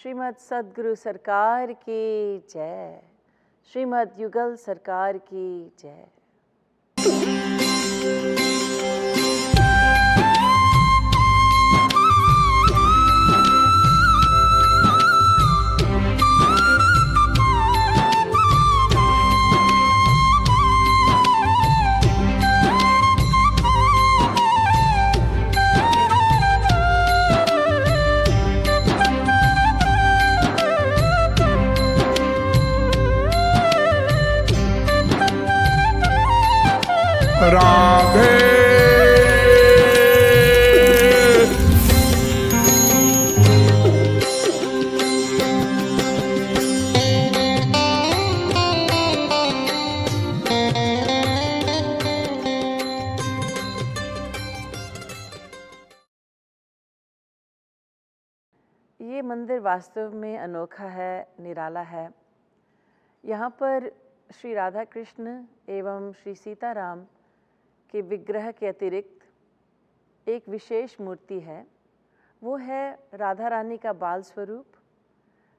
श्रीमद् सद्गुरु सरकार की जय। श्रीमद् युगल सरकार की जय। राधे ये मंदिर वास्तव में अनोखा है, निराला है। यहाँ पर श्री राधा कृष्ण एवं श्री सीताराम के विग्रह के अतिरिक्त एक विशेष मूर्ति है। वो है राधा रानी का बाल स्वरूप।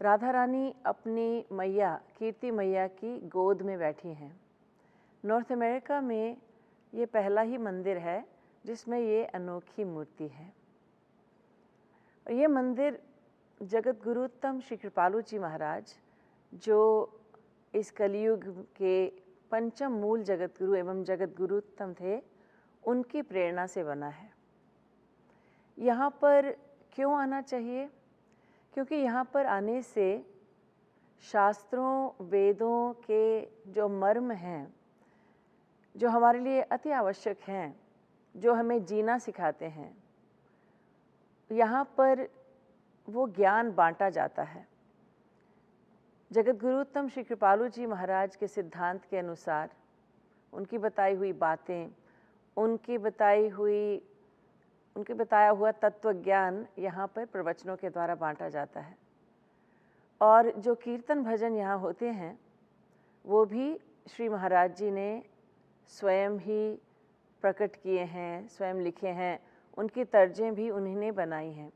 राधा रानी अपनी मैया कीर्ति मैया की गोद में बैठी हैं। नॉर्थ अमेरिका में ये पहला ही मंदिर है जिसमें ये अनोखी मूर्ति है। और ये मंदिर जगत गुरुत्तम श्री कृपालु जी महाराज, जो इस कलयुग के पंचम मूल जगत गुरु एवं जगत गुरुत्तम थे, उनकी प्रेरणा से बना है। यहाँ पर क्यों आना चाहिए? क्योंकि यहाँ पर आने से शास्त्रों वेदों के जो मर्म हैं, जो हमारे लिए अति आवश्यक हैं, जो हमें जीना सिखाते हैं, यहाँ पर वो ज्ञान बांटा जाता है। जगत गुरुत्तम श्री कृपालु जी महाराज के सिद्धांत के अनुसार उनकी बताई हुई बातें, उनकी बताया हुआ तत्व ज्ञान यहाँ पर प्रवचनों के द्वारा बांटा जाता है। और जो कीर्तन भजन यहाँ होते हैं वो भी श्री महाराज जी ने स्वयं ही प्रकट किए हैं, स्वयं लिखे हैं, उनकी तर्जें भी उन्हीं ने बनाई हैं।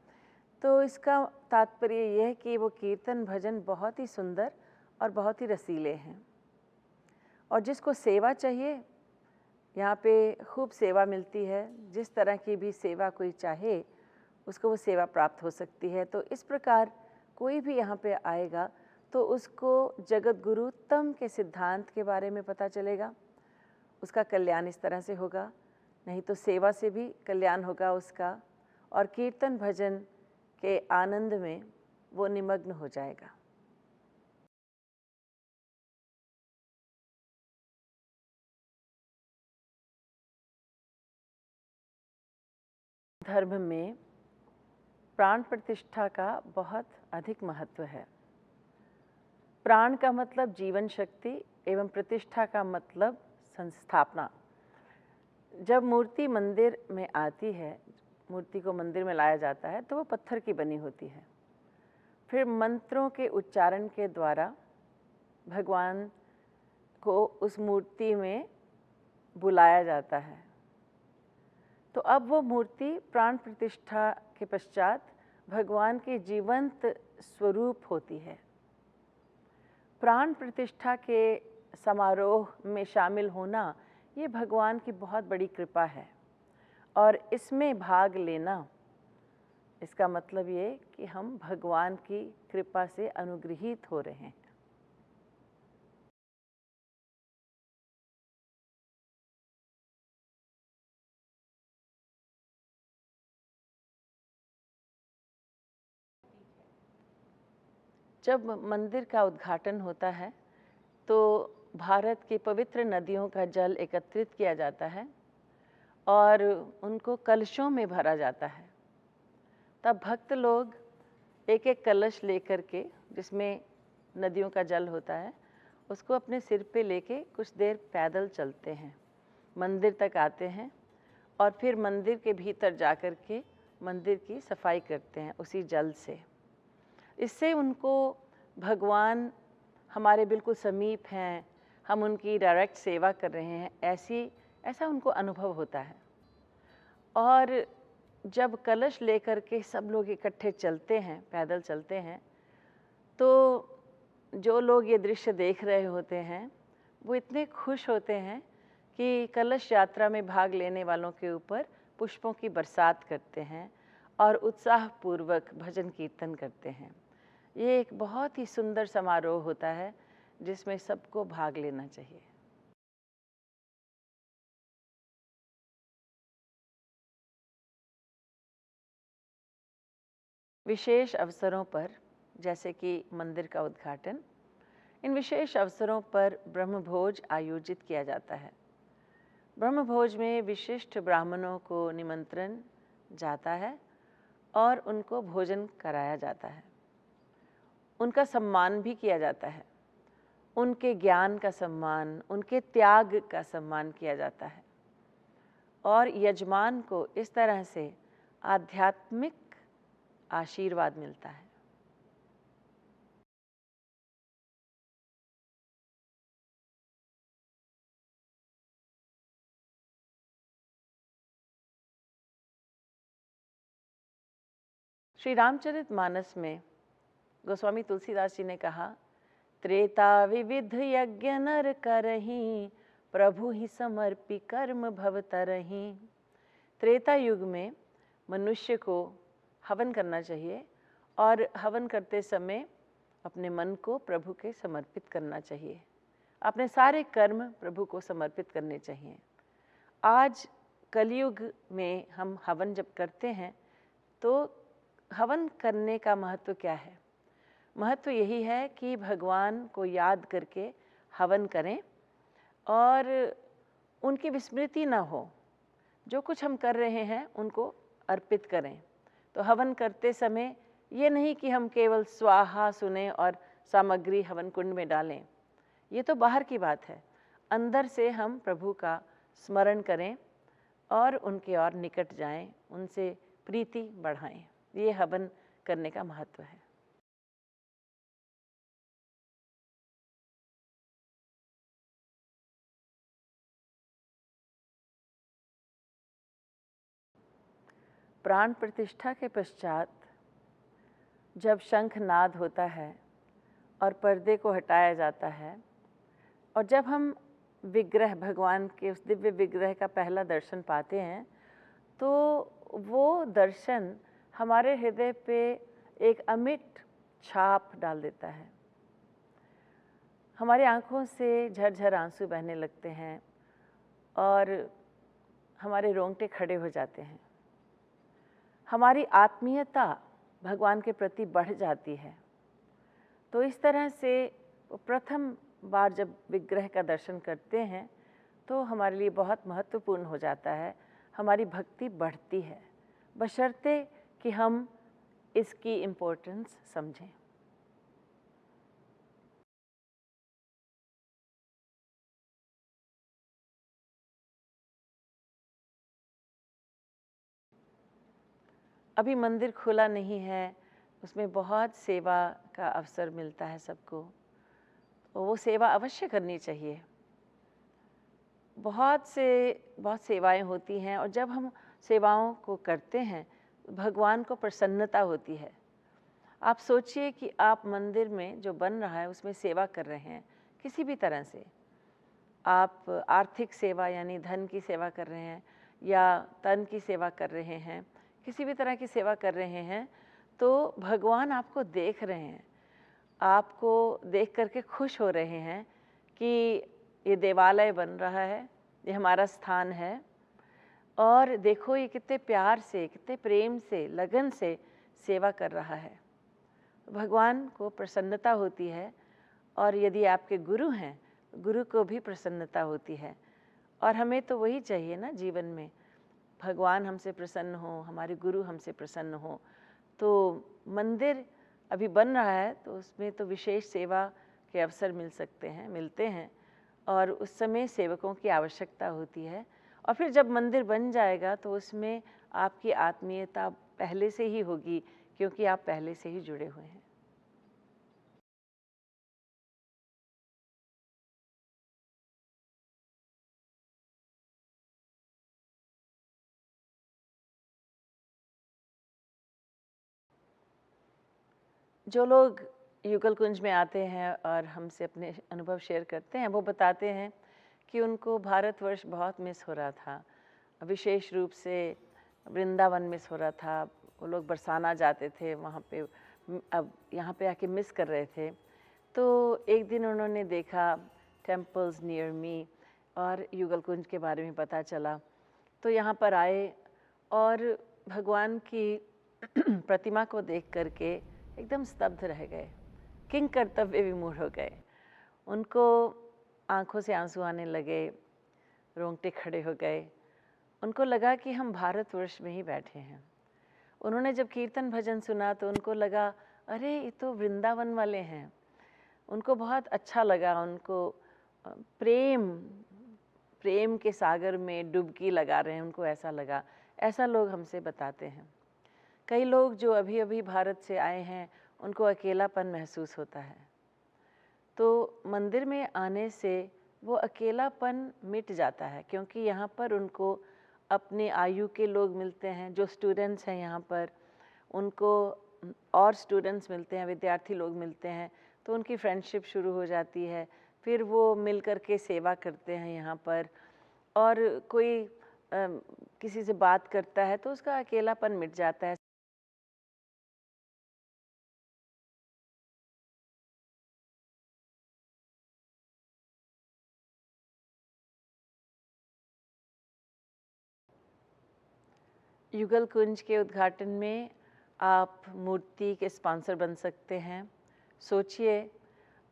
तो इसका तात्पर्य यह है कि वो कीर्तन भजन बहुत ही सुंदर और बहुत ही रसीले हैं। और जिसको सेवा चाहिए, यहाँ पे खूब सेवा मिलती है। जिस तरह की भी सेवा कोई चाहे उसको वो सेवा प्राप्त हो सकती है। तो इस प्रकार कोई भी यहाँ पे आएगा तो उसको जगत गुरुत्तम के सिद्धांत के बारे में पता चलेगा, उसका कल्याण इस तरह से होगा, नहीं तो सेवा से भी कल्याण होगा उसका, और कीर्तन भजन के आनंद में वो निमग्न हो जाएगा। धर्म में प्राण प्रतिष्ठा का बहुत अधिक महत्व है। प्राण का मतलब जीवन शक्ति एवं प्रतिष्ठा का मतलब संस्थापना। जब मूर्ति मंदिर में आती है, मूर्ति को मंदिर में लाया जाता है तो वो पत्थर की बनी होती है। फिर मंत्रों के उच्चारण के द्वारा भगवान को उस मूर्ति में बुलाया जाता है। तो अब वो मूर्ति प्राण प्रतिष्ठा के पश्चात भगवान के जीवंत स्वरूप होती है। प्राण प्रतिष्ठा के समारोह में शामिल होना ये भगवान की बहुत बड़ी कृपा है। और इसमें भाग लेना, इसका मतलब ये कि हम भगवान की कृपा से अनुग्रहित हो रहे हैं। जब मंदिर का उद्घाटन होता है तो भारत की पवित्र नदियों का जल एकत्रित किया जाता है और उनको कलशों में भरा जाता है। तब भक्त लोग एक एक कलश लेकर के, जिसमें नदियों का जल होता है, उसको अपने सिर पे लेके कुछ देर पैदल चलते हैं, मंदिर तक आते हैं और फिर मंदिर के भीतर जा कर के मंदिर की सफाई करते हैं उसी जल से। इससे उनको भगवान हमारे बिल्कुल समीप हैं, हम उनकी डायरेक्ट सेवा कर रहे हैं, ऐसा उनको अनुभव होता है। और जब कलश लेकर के सब लोग इकट्ठे चलते हैं, पैदल चलते हैं, तो जो लोग ये दृश्य देख रहे होते हैं वो इतने खुश होते हैं कि कलश यात्रा में भाग लेने वालों के ऊपर पुष्पों की बरसात करते हैं और उत्साहपूर्वक भजन कीर्तन करते हैं। ये एक बहुत ही सुंदर समारोह होता है जिसमें सबको भाग लेना चाहिए। विशेष अवसरों पर, जैसे कि मंदिर का उद्घाटन, इन विशेष अवसरों पर ब्रह्मभोज आयोजित किया जाता है। ब्रह्मभोज में विशिष्ट ब्राह्मणों को निमंत्रण जाता है और उनको भोजन कराया जाता है। उनका सम्मान भी किया जाता है। उनके ज्ञान का सम्मान, उनके त्याग का सम्मान किया जाता है और यजमान को इस तरह से आध्यात्मिक आशीर्वाद मिलता है। श्री रामचरितमानस में गोस्वामी तुलसीदास जी ने कहा, त्रेता विविध यज्ञ नर करहीं, प्रभु ही समर्पी कर्म भव तरहीं। त्रेता युग में मनुष्य को हवन करना चाहिए और हवन करते समय अपने मन को प्रभु के समर्पित करना चाहिए। अपने सारे कर्म प्रभु को समर्पित करने चाहिए। आज कलयुग में हम हवन जब करते हैं तो हवन करने का महत्व क्या है? महत्व यही है कि भगवान को याद करके हवन करें और उनकी विस्मृति ना हो। जो कुछ हम कर रहे हैं उनको अर्पित करें। तो हवन करते समय ये नहीं कि हम केवल स्वाहा सुने और सामग्री हवन कुंड में डालें, ये तो बाहर की बात है। अंदर से हम प्रभु का स्मरण करें और उनके और निकट जाएं, उनसे प्रीति बढ़ाएं। ये हवन करने का महत्व है। प्राण प्रतिष्ठा के पश्चात जब शंखनाद होता है और पर्दे को हटाया जाता है और जब हम विग्रह, भगवान के उस दिव्य विग्रह का पहला दर्शन पाते हैं, तो वो दर्शन हमारे हृदय पे एक अमिट छाप डाल देता है। हमारी आँखों से झरझर आंसू बहने लगते हैं और हमारे रोंगटे खड़े हो जाते हैं। हमारी आत्मीयता भगवान के प्रति बढ़ जाती है। तो इस तरह से प्रथम बार जब विग्रह का दर्शन करते हैं तो हमारे लिए बहुत महत्वपूर्ण हो जाता है। हमारी भक्ति बढ़ती है, बशर्ते कि हम इसकी इम्पोर्टेंस समझें। अभी मंदिर खुला नहीं है, उसमें बहुत सेवा का अवसर मिलता है सबको, तो वो सेवा अवश्य करनी चाहिए। बहुत सेवाएं होती हैं और जब हम सेवाओं को करते हैं भगवान को प्रसन्नता होती है। आप सोचिए कि आप मंदिर में जो बन रहा है उसमें सेवा कर रहे हैं किसी भी तरह से। आप आर्थिक सेवा यानी धन की सेवा कर रहे हैं या तन की सेवा कर रहे हैं, किसी भी तरह की सेवा कर रहे हैं, तो भगवान आपको देख रहे हैं। आपको देख करके खुश हो रहे हैं कि ये देवालय बन रहा है, ये हमारा स्थान है और देखो ये कितने प्यार से, कितने प्रेम से, लगन से सेवा कर रहा है। भगवान को प्रसन्नता होती है और यदि आपके गुरु हैं, गुरु को भी प्रसन्नता होती है। और हमें तो वही चाहिए ना जीवन में, भगवान हमसे प्रसन्न हो, हमारे गुरु हमसे प्रसन्न हो। तो मंदिर अभी बन रहा है तो उसमें तो विशेष सेवा के अवसर मिलते हैं और उस समय सेवकों की आवश्यकता होती है। और फिर जब मंदिर बन जाएगा तो उसमें आपकी आत्मीयता पहले से ही होगी, क्योंकि आप पहले से ही जुड़े हुए हैं। जो लोग युगल कुंज में आते हैं और हमसे अपने अनुभव शेयर करते हैं। वो बताते हैं कि उनको भारतवर्ष बहुत मिस हो रहा था, विशेष रूप से वृंदावन मिस हो रहा था। वो लोग बरसाना जाते थे वहाँ पे, अब यहाँ पे आके मिस कर रहे थे। तो एक दिन उन्होंने देखा टेम्पल्स नियर मी और युगल कुंज के बारे में पता चला। तो यहाँ पर आए और भगवान की प्रतिमा को देख करके एकदम स्तब्ध रह गए, किंग कर्तव्य विमूढ़ हो गए। उनको आँखों से आंसू आने लगे, रोंगटे खड़े हो गए। उनको लगा कि हम भारतवर्ष में ही बैठे हैं। उन्होंने जब कीर्तन भजन सुना तो उनको लगा, अरे ये तो वृंदावन वाले हैं। उनको बहुत अच्छा लगा। उनको प्रेम के सागर में डुबकी लगा रहे हैं, उनको ऐसा लगा। ऐसा लोग हमसे बताते हैं। कई लोग जो अभी अभी भारत से आए हैं, उनको अकेलापन महसूस होता है। तो मंदिर में आने से वो अकेलापन मिट जाता है, क्योंकि यहाँ पर उनको अपने आयु के लोग मिलते हैं। जो स्टूडेंट्स हैं यहाँ पर, उनको और स्टूडेंट्स मिलते हैं, विद्यार्थी लोग मिलते हैं, तो उनकी फ्रेंडशिप शुरू हो जाती है। फिर वो मिल कर के सेवा करते हैं यहाँ पर, और कोई किसी से बात करता है तो उसका अकेलापन मिट जाता है। युगल कुंज के उद्घाटन में आप मूर्ति के स्पॉन्सर बन सकते हैं। सोचिए,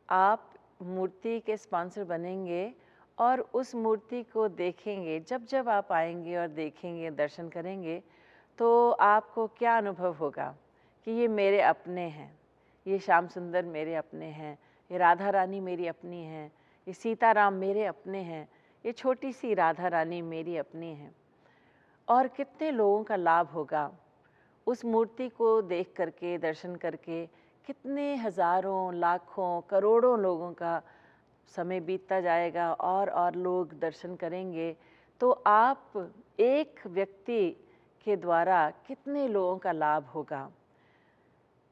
आप मूर्ति के स्पॉन्सर बनेंगे और उस मूर्ति को देखेंगे। जब जब आप आएंगे और देखेंगे, दर्शन करेंगे, तो आपको क्या अनुभव होगा कि ये मेरे अपने हैं, ये श्याम सुंदर मेरे अपने हैं, ये राधा रानी मेरी अपनी हैं, ये सीताराम मेरे अपने हैं, ये छोटी सी राधा रानी मेरी अपनी हैं। और कितने लोगों का लाभ होगा उस मूर्ति को देख करके, दर्शन करके। कितने हज़ारों, लाखों, करोड़ों लोगों का समय बीतता जाएगा और लोग दर्शन करेंगे। तो आप एक व्यक्ति के द्वारा कितने लोगों का लाभ होगा,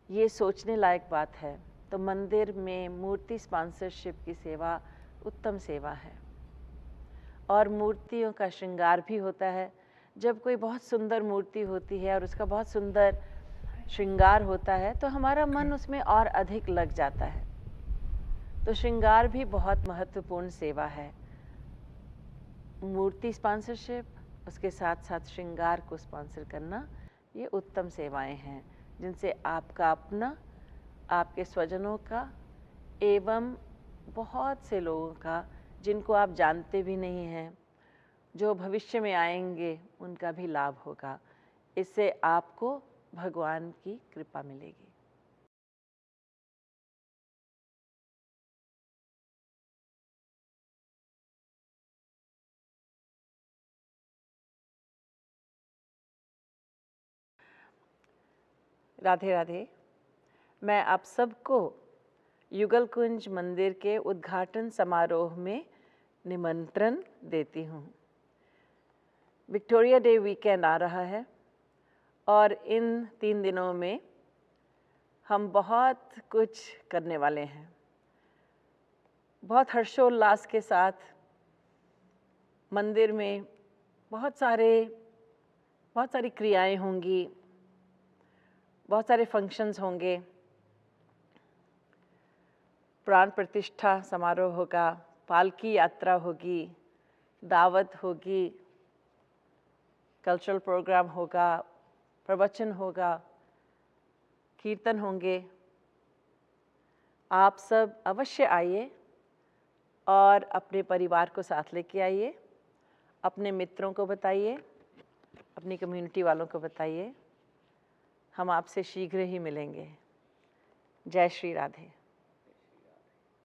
ये सोचने लायक बात है। तो मंदिर में मूर्ति स्पॉन्सरशिप की सेवा उत्तम सेवा है। और मूर्तियों का श्रृंगार भी होता है। जब कोई बहुत सुंदर मूर्ति होती है और उसका बहुत सुंदर श्रृंगार होता है, तो हमारा मन उसमें और अधिक लग जाता है। तो श्रृंगार भी बहुत महत्वपूर्ण सेवा है। मूर्ति स्पॉन्सरशिप, उसके साथ साथ श्रृंगार को स्पॉन्सर करना, ये उत्तम सेवाएं हैं जिनसे आपका अपना, आपके स्वजनों का एवं बहुत से लोगों का, जिनको आप जानते भी नहीं हैं, जो भविष्य में आएंगे, उनका भी लाभ होगा। इससे आपको भगवान की कृपा मिलेगी। राधे राधे। मैं आप सबको युगल कुंज मंदिर के उद्घाटन समारोह में निमंत्रण देती हूँ। विक्टोरिया डे वीकेंड आ रहा है और इन 3 दिनों में हम बहुत कुछ करने वाले हैं। बहुत हर्षोल्लास के साथ मंदिर में बहुत सारी क्रियाएं होंगी, बहुत सारे फंक्शंस होंगे। प्राण प्रतिष्ठा समारोह होगा, पालकी यात्रा होगी, दावत होगी, कल्चरल प्रोग्राम होगा, प्रवचन होगा, कीर्तन होंगे। आप सब अवश्य आइए और अपने परिवार को साथ लेके आइए, अपने मित्रों को बताइए, अपनी कम्युनिटी वालों को बताइए। हम आपसे शीघ्र ही मिलेंगे। जय श्री राधे।